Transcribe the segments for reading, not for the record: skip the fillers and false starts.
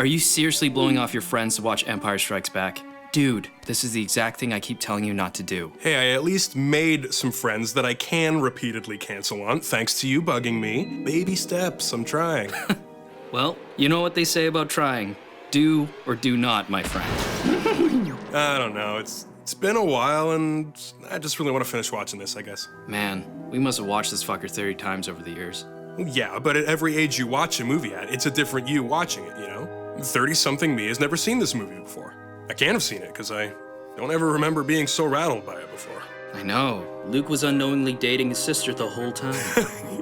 Are you seriously blowing off your friends to watch Empire Strikes Back? Dude, this is the exact thing I keep telling you not to do. Hey, I at least made some friends that I can repeatedly cancel on, thanks to you bugging me. Baby steps, I'm trying. Well, you know what they say about trying. Do or do not, my friend. I don't know, it's been a while and I just really want to finish watching this, I guess. Man, we must have watched this fucker 30 times over the years. Yeah, but at every age you watch a movie at, it's a different you watching it, you know? 30-something me has never seen this movie before. I can't have seen it because I don't ever remember being so rattled by it before. I know. Luke was unknowingly dating his sister the whole time.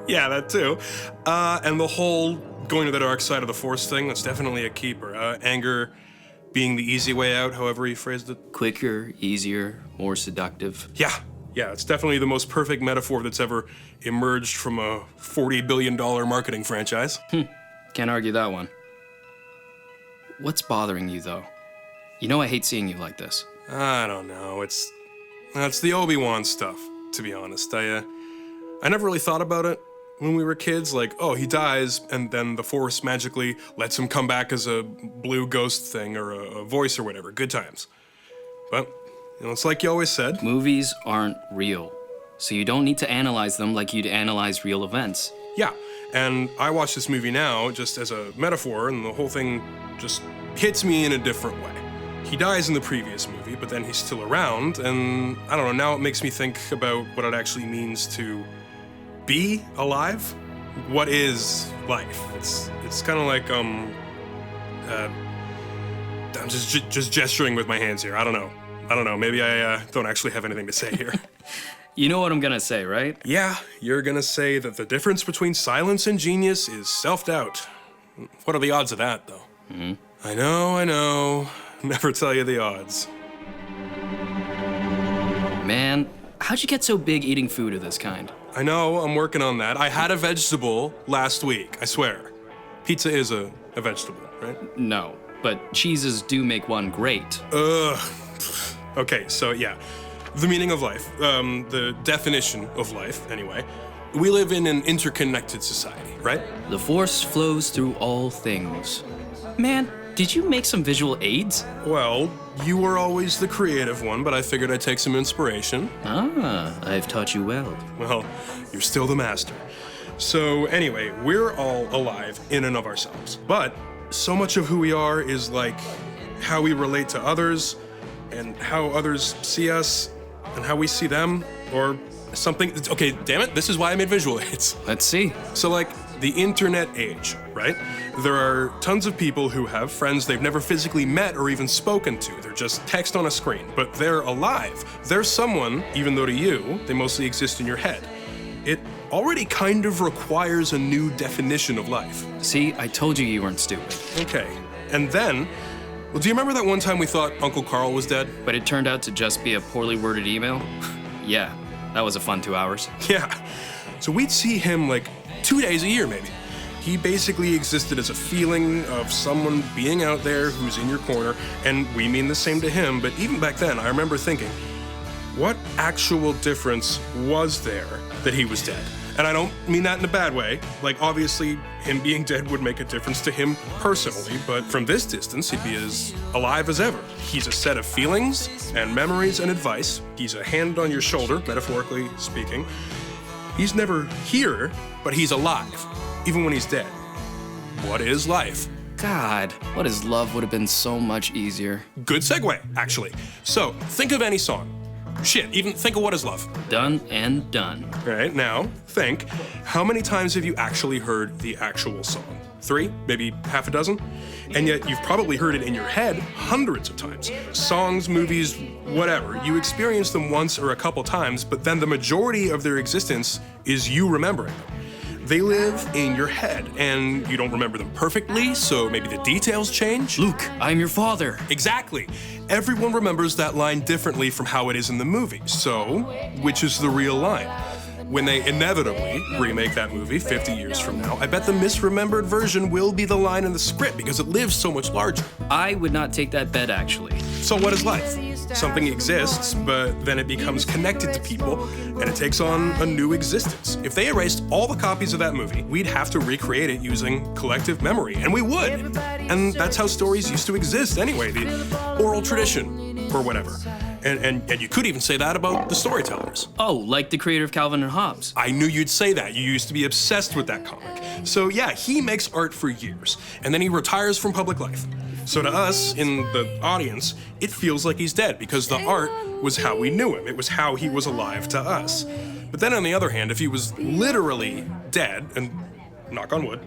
Yeah, that too. And the whole going to the dark side of the Force thing, that's definitely a keeper. Anger being the easy way out, however he phrased it. Quicker, easier, more seductive. Yeah, it's definitely the most perfect metaphor that's ever emerged from a $40 billion marketing franchise. Can't argue that one. What's bothering you, though? You know I hate seeing you like this. I don't know, it's the Obi-Wan stuff, to be honest. I never really thought about it when we were kids, like, oh, he dies, and then the Force magically lets him come back as a blue ghost thing or a voice or whatever. Good times. But, you know, it's like you always said. Movies aren't real, so you don't need to analyze them like you'd analyze real events. Yeah, and I watch this movie now just as a metaphor, and the whole thing just hits me in a different way. He dies in the previous movie, but then he's still around, and I don't know, now it makes me think about what it actually means to be alive. What is life? It's kind of like, I'm just gesturing with my hands here. I don't know, maybe I don't actually have anything to say here. You know what I'm gonna say, right? Yeah, you're gonna say that the difference between silence and genius is self-doubt. What are the odds of that, though? I know. Never tell you the odds. Man, how'd you get so big eating food of this kind? I know, I'm working on that. I had a vegetable last week, I swear. Pizza is a vegetable, right? No, but cheeses do make one great. Okay, so yeah. The meaning of life, the definition of life, anyway. We live in an interconnected society, right? The Force flows through all things. Man, did you make some visual aids? Well, you were always the creative one, but I figured I'd take some inspiration. Ah, I've taught you well. Well, you're still the master. So anyway, we're all alive in and of ourselves. But so much of who we are is like how we relate to others and how others see us and how we see them or something. Okay, damn it, this is why I made visual aids. Let's see. So like the internet age, right? There are tons of people who have friends they've never physically met or even spoken to. They're just text on a screen, but they're alive. They're someone, even though to you, they mostly exist in your head. It already kind of requires a new definition of life. See, I told you you weren't stupid. Okay, and then, well, do you remember that one time we thought Uncle Carl was dead? But it turned out to just be a poorly worded email? Yeah, that was a fun 2 hours. Yeah, so we'd see him like 2 days a year, maybe. He basically existed as a feeling of someone being out there who's in your corner, and we mean the same to him, but even back then, I remember thinking, what actual difference was there that he was dead? And I don't mean that in a bad way. Like, obviously, him being dead would make a difference to him personally, but from this distance, he'd be as alive as ever. He's a set of feelings and memories and advice. He's a hand on your shoulder, metaphorically speaking. He's never here, but he's alive, even when he's dead. What is life? God, what is love would have been so much easier. Good segue, actually. So, think of any song. Shit, even think of What Is Love. Done and done. All right, now, think, how many times have you actually heard the actual song? 3, maybe half a dozen? And yet you've probably heard it in your head hundreds of times. Songs, movies, whatever. You experience them once or a couple times, but then the majority of their existence is you remembering them. They live in your head, and you don't remember them perfectly, so maybe the details change. Luke, I'm your father. Exactly. Everyone remembers that line differently from how it is in the movie. So, which is the real line? when they inevitably remake that movie 50 years from now, I bet the misremembered version will be the line in the script because it lives so much larger. I would not take that bet, actually. So what is life? Something exists, but then it becomes connected to people, and it takes on a new existence. If they erased all the copies of that movie, we'd have to recreate it using collective memory, and we would. And that's how stories used to exist anyway, the oral tradition, or whatever. And you could even say that about the storytellers. Oh, like the creator of Calvin and Hobbes. I knew you'd say that. You used to be obsessed with that comic. So yeah, he makes art for years, and then he retires from public life. So to us, in the audience, it feels like he's dead because the art was how we knew him. It was how he was alive to us. But then on the other hand, if he was literally dead, and knock on wood,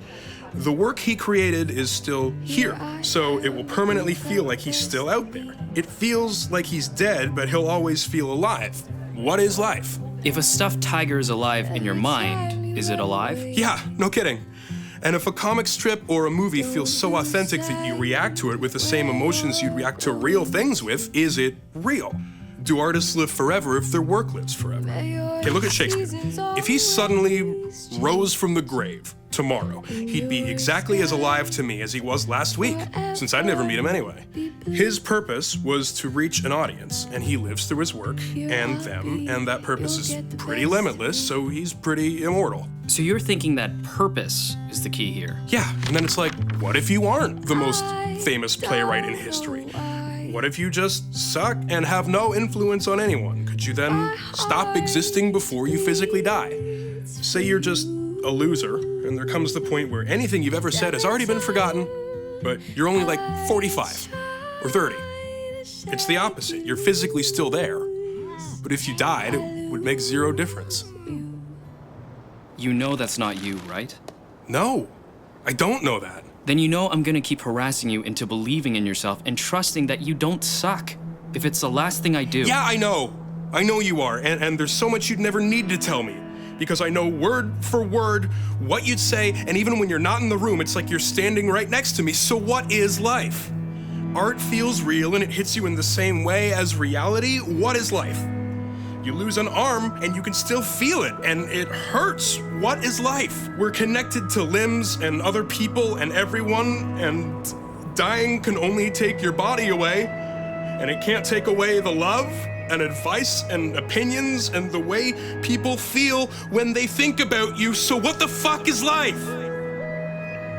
the work he created is still here, so it will permanently feel like he's still out there. It feels like he's dead, but he'll always feel alive. What is life? If a stuffed tiger is alive in your mind, is it alive? Yeah, no kidding. And if a comic strip or a movie feels so authentic that you react to it with the same emotions you'd react to real things with, is it real? Do artists live forever if their work lives forever? Okay, look at Shakespeare. If he suddenly rose from the grave tomorrow, he'd be exactly as alive to me as he was last week, since I'd never meet him anyway. His purpose was to reach an audience, and he lives through his work and them, and that purpose is pretty limitless, so he's pretty immortal. So you're thinking that purpose is the key here? Yeah, and then it's like, what if you aren't the most famous playwright in history? What if you just suck and have no influence on anyone? Could you then stop existing before you physically die? Say you're just a loser, and there comes the point where anything you've ever said has already been forgotten, but you're only like 45 or 30. It's the opposite. You're physically still there, but if you died, it would make zero difference. You know that's not you, right? No, I don't know that. Then you know I'm gonna keep harassing you into believing in yourself and trusting that you don't suck. If it's the last thing I do. Yeah, I know. I know you are, and there's so much you'd never need to tell me. Because I know word for word what you'd say, and even when you're not in the room, it's like you're standing right next to me. So what is life? Art feels real and it hits you in the same way as reality. What is life? You lose an arm and you can still feel it, and it hurts. What is life? We're connected to limbs and other people and everyone, and dying can only take your body away, and it can't take away the love and advice and opinions and the way people feel when they think about you. So what the fuck is life?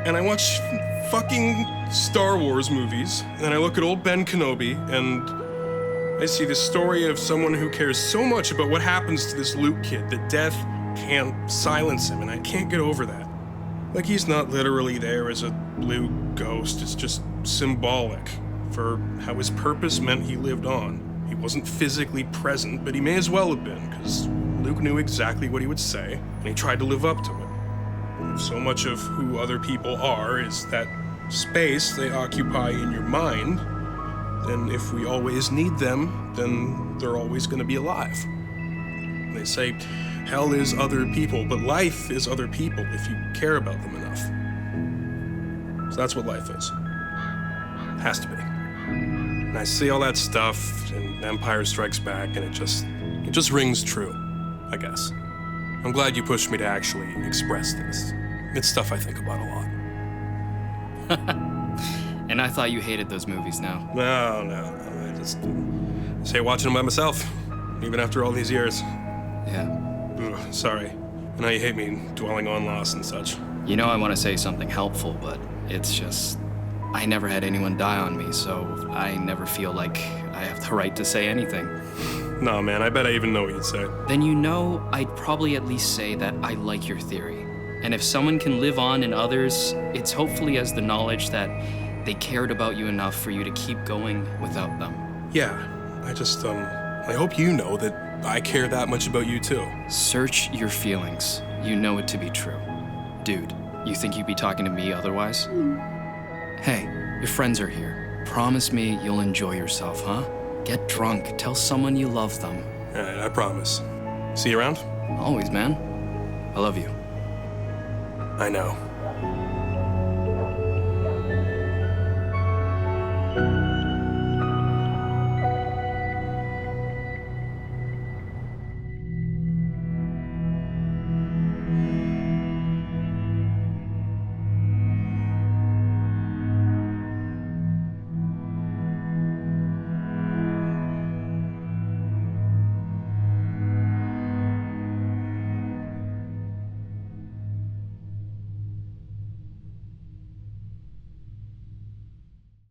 And I watch fucking Star Wars movies, and I look at old Ben Kenobi, and I see the story of someone who cares so much about what happens to this Luke kid that death can't silence him, and I can't get over that. Like, he's not literally there as a blue ghost, it's just symbolic for how his purpose meant he lived on. He wasn't physically present, but he may as well have been, because Luke knew exactly what he would say, and he tried to live up to it. So much of who other people are is that space they occupy in your mind. Then if we always need them, then they're always going to be alive. They say hell is other people, but life is other people if you care about them enough. So that's what life is. It has to be. And I see all that stuff in Empire Strikes Back, and it just rings true, I guess. I'm glad you pushed me to actually express this. It's stuff I think about a lot. And I thought you hated those movies now. No. I just say watching them by myself, even after all these years. Yeah. Ugh, sorry. I know you hate me dwelling on loss and such. You know I want to say something helpful, but it's just... I never had anyone die on me, so I never feel like I have the right to say anything. No, man, I bet I even know what you'd say. Then you know I'd probably at least say that I like your theory. And if someone can live on in others, it's hopefully as the knowledge that they cared about you enough for you to keep going without them. Yeah, I hope you know that I care that much about you too. Search your feelings. You know it to be true. Dude, you think you'd be talking to me otherwise? Hey, your friends are here. Promise me you'll enjoy yourself, huh? Get drunk, tell someone you love them. All right, I promise. See you around? Always, man. I love you. I know.